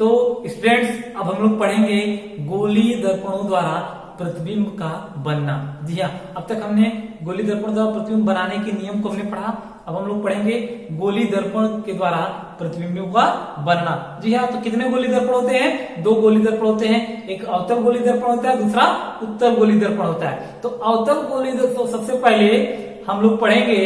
तो स्टूडेंट्स अब हम लोग पढ़ेंगे गोली दर्पणों द्वारा प्रतिबिंब का बनना। जी हाँ, अब तक हमने गोली दर्पण द्वारा प्रतिबिंब बनाने के नियम को हमने पढ़ा। अब हम लोग पढ़ेंगे गोली दर्पण के द्वारा प्रतिबिंबों का बनना। जी हाँ, तो कितने गोली दर्पण होते हैं? दो गोली दर्पण होते हैं। एक अवतल गोली दर्पण होता है, दूसरा उत्तल गोली दर्पण होता है। तो अवतल गोली दर्पण सबसे पहले हम लोग पढ़ेंगे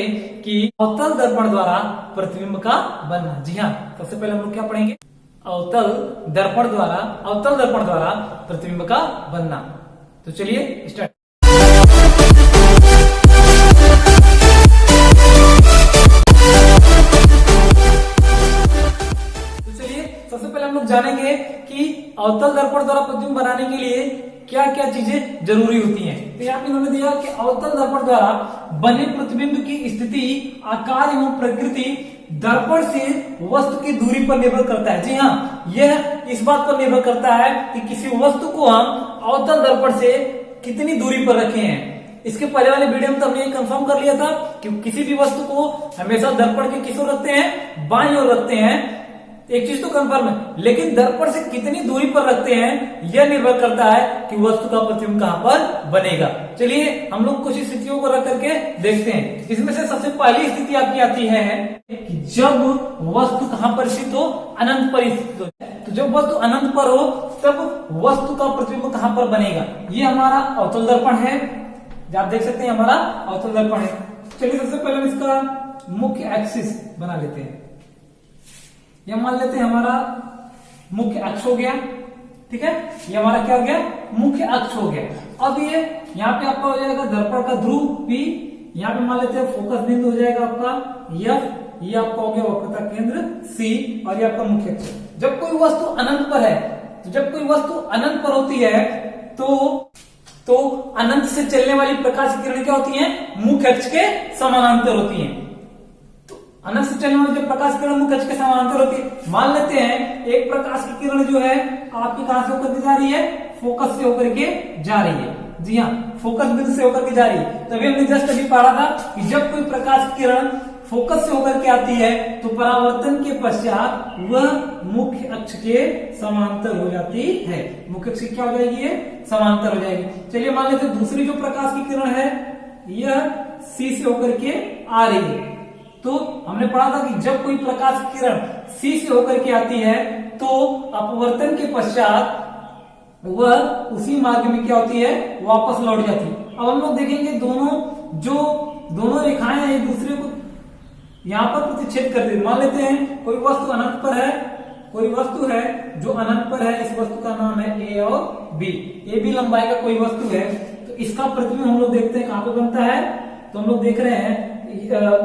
कि अवतल दर्पण द्वारा प्रतिबिंब का बनना। जी हाँ, सबसे पहले हम लोग क्या पढ़ेंगे? अवतल दर्पण द्वारा प्रतिबिंब का बनना। तो चलिए स्टार्ट। तो चलिए सबसे पहले हम लोग जानेंगे कि अवतल दर्पण द्वारा प्रतिबिंब बनाने के लिए क्या क्या चीजें जरूरी होती हैं। तो यहाँ पे इन्होंने दिया कि अवतल दर्पण द्वारा बने प्रतिबिंब की स्थिति, आकार एवं प्रकृति दर्पण से वस्तु की दूरी पर निर्भर करता है। जी हाँ, यह इस बात पर निर्भर करता है कि किसी वस्तु को हम अवतल दर्पण से कितनी दूरी पर रखे हैं। इसके पहले वाले वीडियो में तो हमने ये कंफर्म कर लिया था कि किसी भी वस्तु को हमेशा दर्पण के किस ओर रखते हैं? बाईं ओर रखते हैं। एक चीज तो कंफर्म है, लेकिन दर्पण से कितनी दूरी पर रखते हैं यह निर्भर करता है कि वस्तु का प्रतिबिंब कहां पर बनेगा। चलिए हम लोग कुछ स्थितियों को रख करके देखते हैं। इसमें से सबसे पहली स्थिति आपकी आती है कि जब वस्तु कहां पर स्थित हो? अनंत पर स्थित हो। तो जब वस्तु अनंत पर हो तब वस्तु का प्रतिबिंब कहां पर बनेगा? ये हमारा अवतल दर्पण है। आप देख सकते हैं हमारा अवतल दर्पण है। चलिए सबसे पहले हम इसका मुख्य एक्सिस बना लेते हैं। यह मान लेते हैं हमारा मुख्य अक्ष हो गया। ठीक है, ये हमारा क्या हो गया? मुख्य अक्ष हो गया। अब ये यहाँ पे आपका हो जाएगा दर्पण का ध्रुव P। यहाँ पे मान लेते हैं फोकस बिंदु हो जाएगा आपका F। ये आपका हो गया वक्रता केंद्र C और ये आपका मुख्य अक्ष। जब कोई वस्तु अनंत पर है, तो जब कोई वस्तु अनंत पर होती है तो अनंत से चलने वाली प्रकाश की किरण क्या होती है? मुख्य अक्ष के समानांतर होती है। अनंत से चलने वाली जो प्रकाश किरण मुख्य अक्ष के समानांतर होती है। मान लेते हैं एक प्रकाश की किरण जो है आपकी कहां से होकर के जा रही है? फोकस से होकर के जा रही है। जी हाँ, फोकस बिंदु से होकर के जा रही है। तभी हमने जस्ट अभी पढ़ा था कि जब कोई प्रकाश की किरण फोकस से होकर के आती है तो परावर्तन के पश्चात वह मुख्य अक्ष के समांतर हो जाती है। मुख्य अक्ष क्या हो जाएगी? ये समांतर हो जाएगी। चलिए मान लेते हैं दूसरी जो प्रकाश की किरण है यह C से होकर के आ रही है। तो हमने पढ़ा था कि जब कोई प्रकाश की किरण C से होकर के आती है तो अपवर्तन के पश्चात वह उसी मार्ग में क्या होती है? वापस लौट जाती है। अब हम लोग देखेंगे दोनों रेखाएं हैं एक दूसरे को यहां पर प्रतिच्छेद करती है। मान लेते हैं कोई वस्तु अनंत पर है, कोई वस्तु है जो अनंत पर है। इस वस्तु का नाम है A और B। AB लंबाई का कोई वस्तु है, तो इसका प्रतिबिंब हम लोग देखते हैं कहां पर बनता है। तो हम लोग देख रहे हैं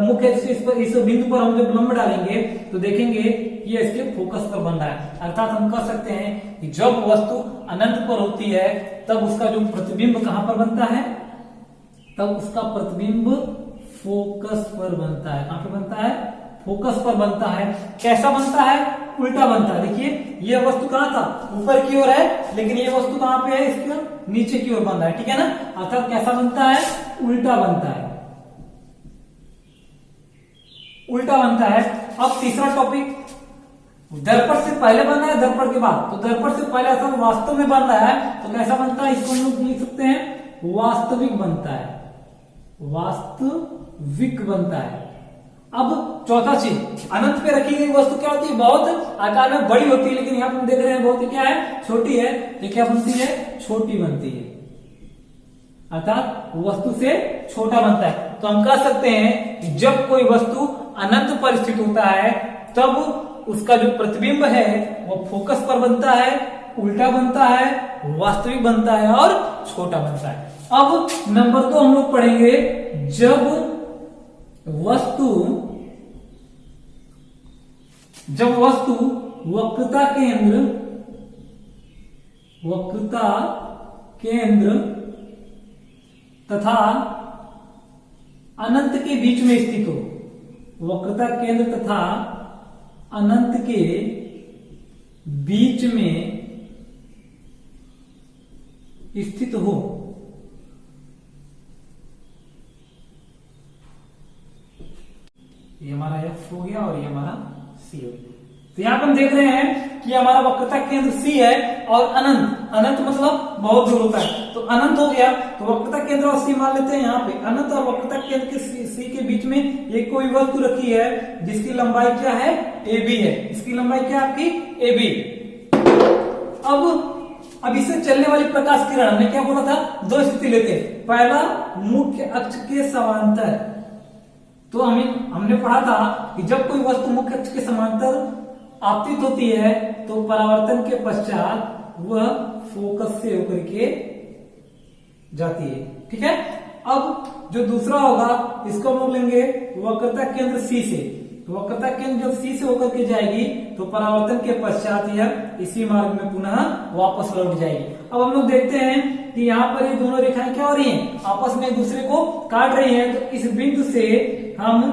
मुख्य इस बिंदु पर हम जब लंब डालेंगे तो देखेंगे कि ये इसके फोकस पर बन रहा है। अर्थात हम कह सकते हैं कि जब वस्तु अनंत पर होती है तब उसका जो प्रतिबिंब कहां पर बनता है? तब उसका प्रतिबिंब फोकस पर बनता है। कहां पर बनता है? फोकस पर बनता है। कैसा बनता है? उल्टा बनता है। देखिए ये वस्तु कहां था? ऊपर की ओर है, लेकिन ये वस्तु कहां पे है? इसके नीचे की ओर बन रहा है। ठीक है ना? अर्थात कैसा बनता है? उल्टा बनता है। उल्टा बनता है। अब तीसरा टॉपिक, दर्पण से पहले बन रहा है दर्पण के बाद। तो दर्पण से पहले असल वास्तव में बन रहा है तो कैसा बनता है? इसको हम लोग लिख सकते हैं वास्तविक बनता है। वास्तविक बनता है। अब चौथा चीज, अनंत पे रखी गई वस्तु क्या होती है? बहुत आकार में बड़ी होती है, लेकिन यहाँ पर देख रहे हैं बहुत क्या है? छोटी है। ये क्या बनती है? छोटी बनती है। अर्थात वस्तु से छोटा बनता है। तो हम कह सकते हैं कि जब कोई वस्तु अनंत पर स्थित होता है तब उसका जो प्रतिबिंब है वो फोकस पर बनता है, उल्टा बनता है, वास्तविक बनता है और छोटा बनता है। अब नंबर 2 हम लोग पढ़ेंगे जब वस्तु वक्रता केंद्र तथा अनंत के बीच में स्थित हो। वक्रता केंद्र तथा अनंत के बीच में स्थित हो। ये हमारा F हो गया और ये हमारा C हो गया। तो यहां पर हम देख रहे हैं कि हमारा वक्रता केंद्र सी है और अनंत, अनंत मतलब बहुत दूर होता है, तो अनंत हो गया, तो वक्रता केंद्र और सी मान लेते हैं यहाँ पे। अनंत और वक्रता केंद्र के सी के बीच में एक कोई वस्तु रखी है जिसकी लंबाई क्या है, ए बी है। इसकी लंबाई क्या है आपकी, ए बी। अब इससे चलने वाली प्रकाश किरण, हमने क्या बोला था, दो स्थिति लेते हैं। पहला मुख्य अक्ष के समांतर, तो हमने पढ़ा था कि जब कोई वस्तु मुख्य अक्ष के समांतर आपतित होती है तो परावर्तन के पश्चात वह फोकस से होकर के जाती है, ठीक है। अब जो दूसरा होगा इसको हम लोग लेंगे वक्रता केंद्र सी से, तो वक्रता केंद्र जब सी से होकर के जाएगी तो परावर्तन के पश्चात यह इसी मार्ग में पुनः वापस लौट जाएगी। अब हम लोग देखते हैं कि यहाँ पर ये दोनों रेखाएं क्या हो रही हैं, आपस में एक दूसरे को काट रही हैं, तो इस बिंदु से हम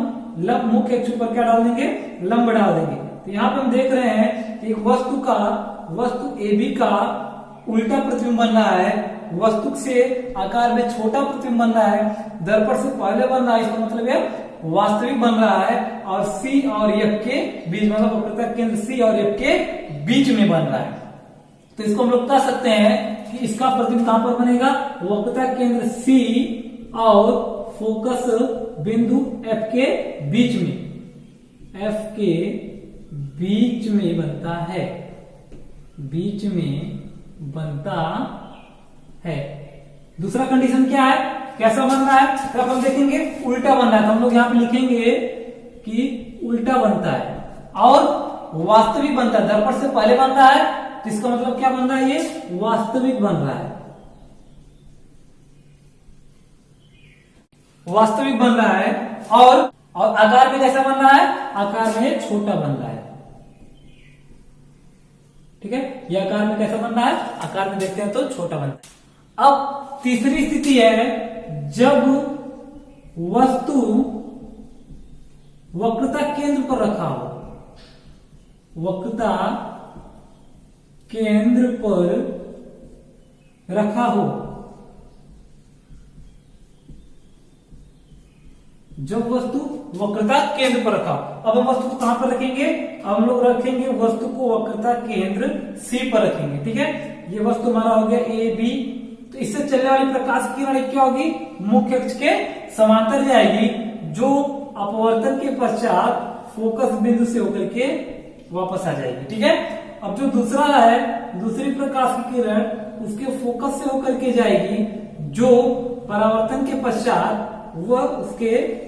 लंब मुख्य अक्ष पर क्या डाल देंगे, लंब डाल देंगे। तो यहाँ पे हम देख रहे हैं कि वस्तु ए बी का उल्टा प्रतिबिंब बन रहा है, वस्तु से आकार में छोटा प्रतिबिंब बन रहा है, दर्पण से पहले बन रहा है, इसका मतलब यह वास्तविक बन रहा है, और सी और एफ के बीच, मतलब वक्रता केंद्र सी और एफ के बीच में बन रहा है। तो इसको हम लोग कह सकते हैं कि इसका प्रतिबिंब कहां पर बनेगा, वक्रता केंद्र सी और फोकस बिंदु एफ के बीच में, एफ के बीच में बनता है, बीच में बनता है। दूसरा कंडीशन क्या है, कैसा बन रहा है, तो हम देखेंगे उल्टा बन रहा है, तो हम लोग यहां पे लिखेंगे कि उल्टा बनता है और वास्तविक बनता है। दर्पण से पहले बन रहा है तो इसका मतलब क्या बन रहा है, ये वास्तविक बन रहा है, वास्तविक बन रहा है, और आकार में कैसा बन रहा है, आकार में छोटा बन रहा है, ठीक है। ये आकार में कैसा बन रहा है, आकार में देखते हैं तो छोटा बनता है। अब तीसरी स्थिति है जब वस्तु वक्रता केंद्र पर रखा हो, वक्रता केंद्र पर रखा हो, जब वस्तु वक्रता केंद्र पर रखा हो। अब हम वस्तु को कहां पर रखेंगे, हम लोग रखेंगे वस्तु को वक्रता केंद्र सी पर रखेंगे, ठीक है। ये वस्तु हमारा हो गया ए बी, तो इससे चलने वाली प्रकाश की किरण क्या होगी, मुख्य अक्ष के समांतर जाएगी, जो अपवर्तन के पश्चात फोकस बिंदु से होकर के वापस आ जाएगी, ठीक है। अब जो दूसरा है, दूसरी प्रकाश की किरण उसके फोकस से होकर के जाएगी, जो परावर्तन के पश्चात वह उसके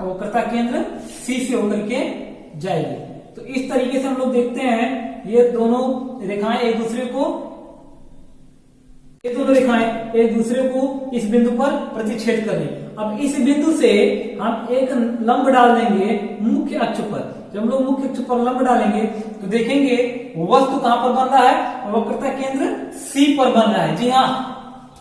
वक्रता केंद्र सी से होकर के जाएगी। तो इस तरीके से हम लोग देखते हैं ये दोनों रेखाएं एक दूसरे को इस बिंदु पर प्रतिच्छेद कर रही। अब इस बिंदु से हम एक लंब डाल देंगे मुख्य अक्ष पर। जब हम लोग मुख्य अक्ष पर लंब डालेंगे तो देखेंगे वस्तु कहां पर बन रहा है, वक्रता केंद्र सी पर बन रहा है। जी हाँ,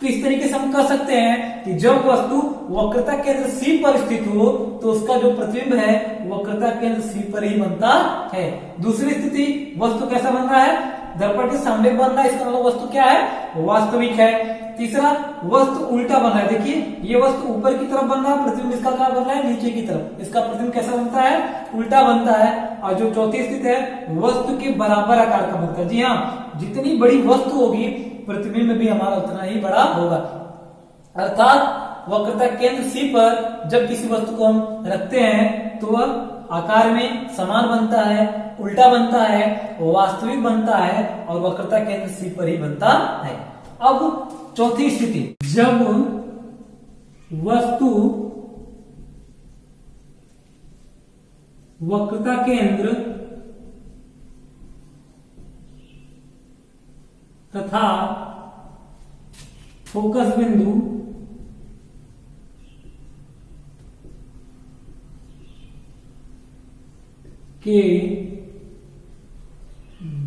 तो इस तरीके से हम कह सकते हैं कि जब वस्तु वक्रता केंद्र सी पर स्थित हो तो उसका जो प्रतिबिंब है वक्रता केंद्र सी पर ही बनता है। दूसरी स्थिति, वस्तु कैसा बन रहा है, दर्पण के सामने बन रहा है, इसका मतलब वस्तु क्या है, वास्तविक है। तीसरा, वस्तु उल्टा बन रहा है। देखिए ये वस्तु ऊपर की तरफ बन रहा है, प्रतिबिंब इसका क्या बन रहा है, नीचे की तरफ। इसका प्रतिबिंब कैसा बनता है, उल्टा बनता है। और जो चौथी स्थिति है, वस्तु के बराबर आकार का बनता है। जी हाँ, जितनी बड़ी वस्तु होगी प्रतिबिंब भी हमारा उतना ही बड़ा होगा। अर्थात वक्रता केंद्र सी पर जब किसी वस्तु को हम रखते हैं तो वह आकार में समान बनता है, उल्टा बनता है, वास्तविक बनता है और वक्रता केंद्र सी पर ही बनता है। अब चौथी स्थिति, जब वस्तु वक्रता केंद्र तथा फोकस बिंदु के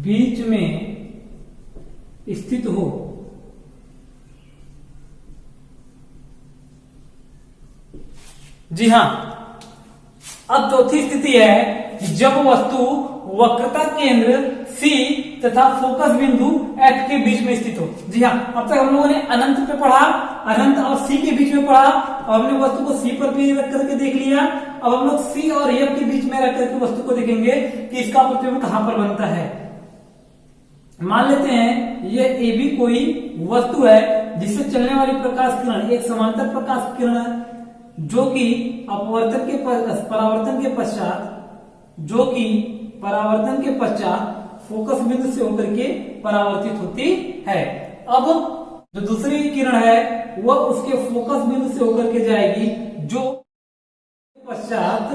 बीच में स्थित हो। जी हां, अब चौथी स्थिति है कि जब वस्तु वक्रता केंद्र सी तथा फोकस बिंदु एफ के बीच में स्थित हो। जी हाँ, अब तक हम लोगों ने अनंत पे पढ़ा, अनंत और सी के बीच में पढ़ा, और हमने वस्तु को सी पर भी रख करके देख लिया। अब हम लोग सी और एफ के बीच में रख करके वस्तु को देखेंगे कि इसका प्रतिबिंब कहां पर बनता है। मान लेते हैं ये ए बी कोई वस्तु है जिससे चलने वाली प्रकाश किरण एक समांतर प्रकाश किरण है जो कि परावर्तन के पश्चात फोकस बिंदु से होकर के परावर्तित होती है। अब जो दूसरी किरण है वह उसके फोकस बिंदु से होकर के जाएगी जो पश्चात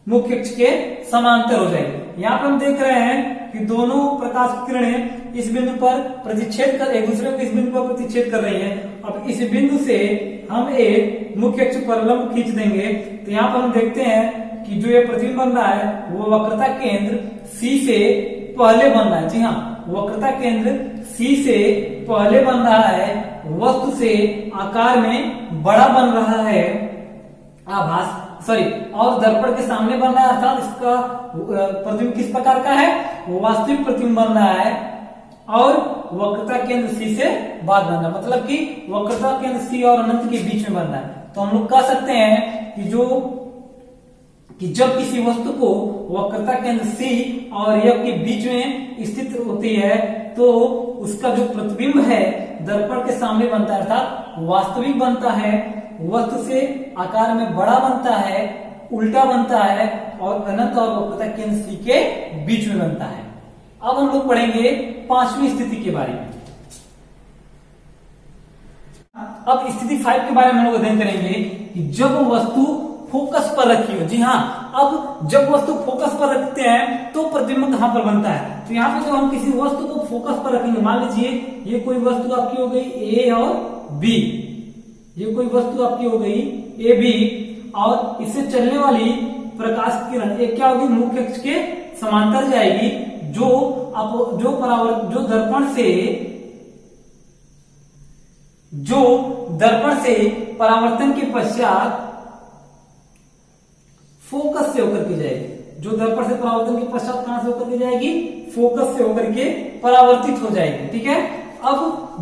मुख्य अक्ष के समांतर हो जाएगी। यहाँ पर हम देख रहे हैं कि दोनों प्रकाश की किरणें इस बिंदु पर प्रतिच्छेद कर एक दूसरे को इस बिंदु पर प्रतिच्छेद कर रही हैं। अब इस बिंदु से हम एक मुख्य अक्ष पर लंब खींच देंगे तो यहाँ पर हम देखते हैं कि जो ये प्रतिबिंब बन रहा है वो वक्रता केंद्र C से पहले बन रहा है। जी हाँ, वक्रता केंद्र C से पहले बन रहा है, वस्तु से आकार में बड़ा बन रहा है और दर्पण के सामने बन रहा है, अर्थात इसका प्रतिबिंब किस प्रकार का है, वो वास्तविक प्रतिबिंब बन रहा है और वक्रता केंद्र C से बाद बन रहा है, मतलब कि वक्रता केंद्र C और अनंत के बीच में बन रहा है। तो हम लोग कह सकते हैं कि जब किसी वस्तु को वक्रता केंद्र C और F के बीच में स्थित होती है तो उसका जो प्रतिबिंब है दर्पण के सामने बनता है, अर्थात वास्तविक बनता है, वस्तु से आकार में बड़ा बनता है, उल्टा बनता है और अनंत और वक्रता केंद्र C के बीच में बनता है। अब हम लोग पढ़ेंगे पांचवी स्थिति के बारे में। अब स्थिति 5 के बारे में हम लोग अध्ययन करेंगे कि जब वस्तु फोकस पर रखी हो। जी हाँ, अब जब वस्तु फोकस पर रखते हैं तो प्रतिबिंब कहां पर बनता है। तो यहाँ पे जब हम किसी वस्तु को फोकस पर रखेंगे, मान लीजिए ये कोई वस्तु आपकी हो गई ए और बी, ये कोई वस्तु आपकी हो गई ए बी और इससे चलने वाली प्रकाश किरण एक क्या होगी, मुख्य अक्ष के समांतर जाएगी जो दर्पण से परावर्तन के पश्चात फोकस से होकर के जाएगी। जो दर्पण से परावर्तन के पश्चात कहां से होकर के जाएगी, फोकस से होकर के परावर्तित हो जाएगी। ठीक है। अब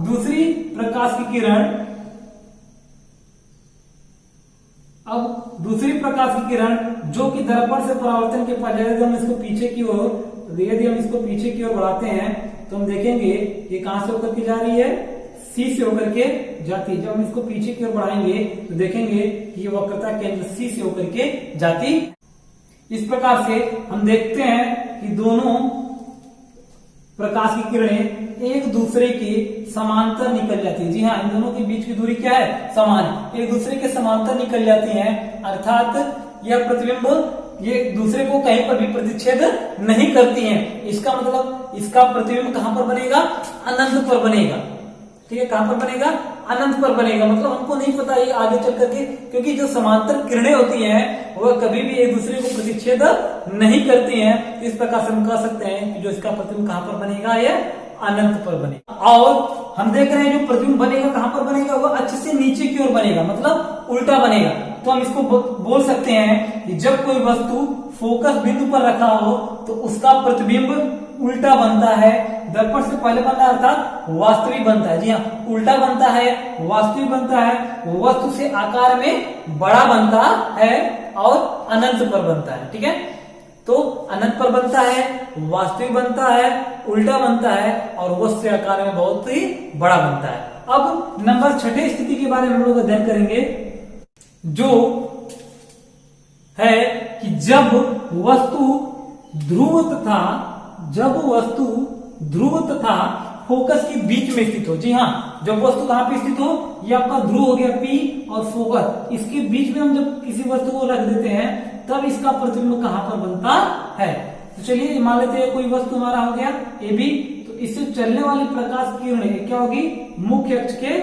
दूसरी प्रकाश की किरण जो कि दर्पण से परावर्तन के पश्चात यदि हम इसको पीछे की ओर बढ़ाते हैं तो हम देखेंगे ये कहां से होकर के जा रही है, C से होकर के जाती है। जब हम इसको पीछे की ओर बढ़ाएंगे तो देखेंगे कि ये वक्रता केंद्र C से होकर के जाती। इस प्रकार से हम देखते हैं कि दोनों प्रकाश की किरणें एक दूसरे के समांतर निकल जाती है। जी हाँ, इन दोनों के बीच की दूरी क्या है, समान, एक दूसरे के समांतर निकल जाती हैं, अर्थात यह प्रतिबिंब ये दूसरे को कहीं पर भी प्रतिच्छेद नहीं करती हैं। इसका मतलब इसका प्रतिबिंब कहां पर बनेगा, अनंत पर बनेगा। ठीक है, कहां पर बनेगा, अनंत पर बनेगा। मतलब हमको नहीं पता ये आगे चल करके, क्योंकि जो समांतर किरणें होती हैं वह कभी भी एक दूसरे को प्रतिच्छेद नहीं करती हैं। इस प्रकार से हम कह सकते हैं कि जो इसका प्रतिबिंब कहां पर बनेगा, यह अनंत पर बनेगा। और हम देख रहे हैं जो प्रतिबिंब बनेगा कहां पर बनेगा, वह अक्ष से नीचे की ओर बनेगा, मतलब उल्टा बनेगा। तो हम इसको बोल सकते हैं कि जब कोई वस्तु फोकस बिंदु पर रखा हो तो उसका प्रतिबिंब उल्टा बनता है, दर्पण से पहले बनता है, अर्थात वास्तविक बनता है। जी हाँ, उल्टा बनता है, वास्तविक बनता है, वस्तु से आकार में बड़ा बनता है और अनंत पर बनता है। ठीक है, तो अनंत पर बनता है, वास्तविक बनता है, उल्टा बनता है और वस्तु से आकार में बहुत ही बड़ा बनता है। अब नंबर 6 स्थिति के बारे में हम लोग अध्ययन करेंगे, जो है कि जब वस्तु ध्रुव तथा फोकस के बीच में स्थित हो। जी हाँ, जब वस्तु कहां पे स्थित हो, ये आपका ध्रुव हो गया P और फोकस, इसके बीच में हम जब किसी वस्तु को रख देते हैं तब इसका प्रतिबिंब कहां पर बनता है। तो चलिए मान लेते हैं कोई वस्तु हमारा हो गया AB, तो इससे चलने वाली प्रकाश किरण क्या होगी, मुख्य अक्ष के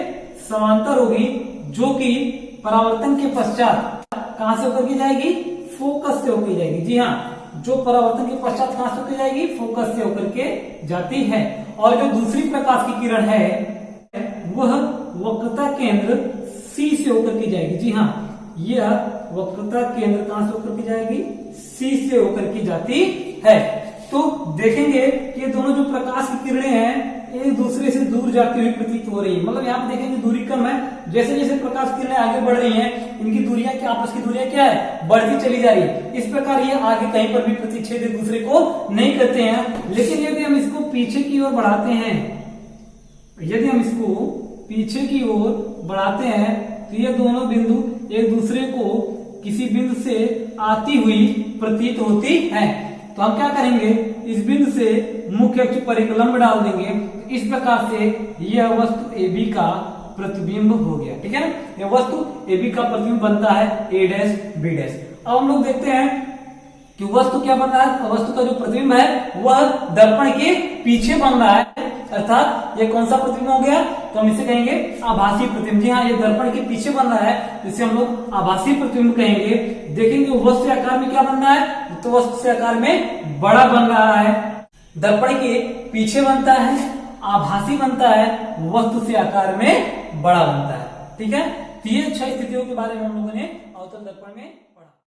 समांतर होगी, जो कि परावर्तन के पश्चात कहां से होकर के जाएगी, फोकस से होकर जाएगी। जी हाँ, जो परावर्तन के पश्चात कहां से होकर जाएगी, फोकस से होकर के जाती है। और जो दूसरी प्रकाश की किरण है वह वक्रता केंद्र C से होकर के जाएगी। जी हाँ, यह वक्रता केंद्र कहां से होकर के जाएगी, C से होकर के जाती है। तो देखेंगे कि ये दोनों जो प्रकाश की किरणें हैं एक दूसरे से दूर जाती हुई प्रतीत हो रही है। मतलब यहाँ पे देखेंगे दूरी कम है, जैसे जैसे प्रकाश किरणें आगे बढ़ रही हैं इनकी दूरियां क्या, आपस की दूरियां क्या है, बढ़ती चली जा रही है। इस प्रकार ये आगे कहीं पर भी प्रतिच्छेद एक दूसरे को नहीं करते हैं। लेकिन यदि हम इसको पीछे की ओर बढ़ाते हैं, यदि हम इसको पीछे की ओर बढ़ाते हैं तो ये दोनों बिंदु एक दूसरे को किसी बिंदु से आती हुई प्रतीत होती है। तो हम क्या करेंगे, इस बिंदु से मुख्य अक्ष पर एक लंब डाल देंगे। इस प्रकार से यह वस्तु AB का प्रतिबिंब हो गया। ठीक है ना, यह वस्तु AB का प्रतिबिंब बनता है A डैश B डैश। अब हम लोग देखते हैं कि वस्तु क्या बन रहा है, वस्तु का जो प्रतिबिंब है वह दर्पण के पीछे बन रहा है, अर्थात ये कौन सा प्रतिबिंब हो गया, तो हम इसे कहेंगे आभासी प्रतिबिंब। जी हाँ, ये दर्पण के पीछे बन रहा है, इसे हम लोग आभासी प्रतिबिंब कहेंगे। देखेंगे वस्तु के आकार में क्या बन रहा है, तो वस्तु से आकार में बड़ा बन रहा है, दर्पण के पीछे बनता है, आभासी बनता है, वस्तु से आकार में बड़ा बनता है। ठीक है, तो ये 6 स्थितियों के बारे में हम लोगों ने अवतल दर्पण में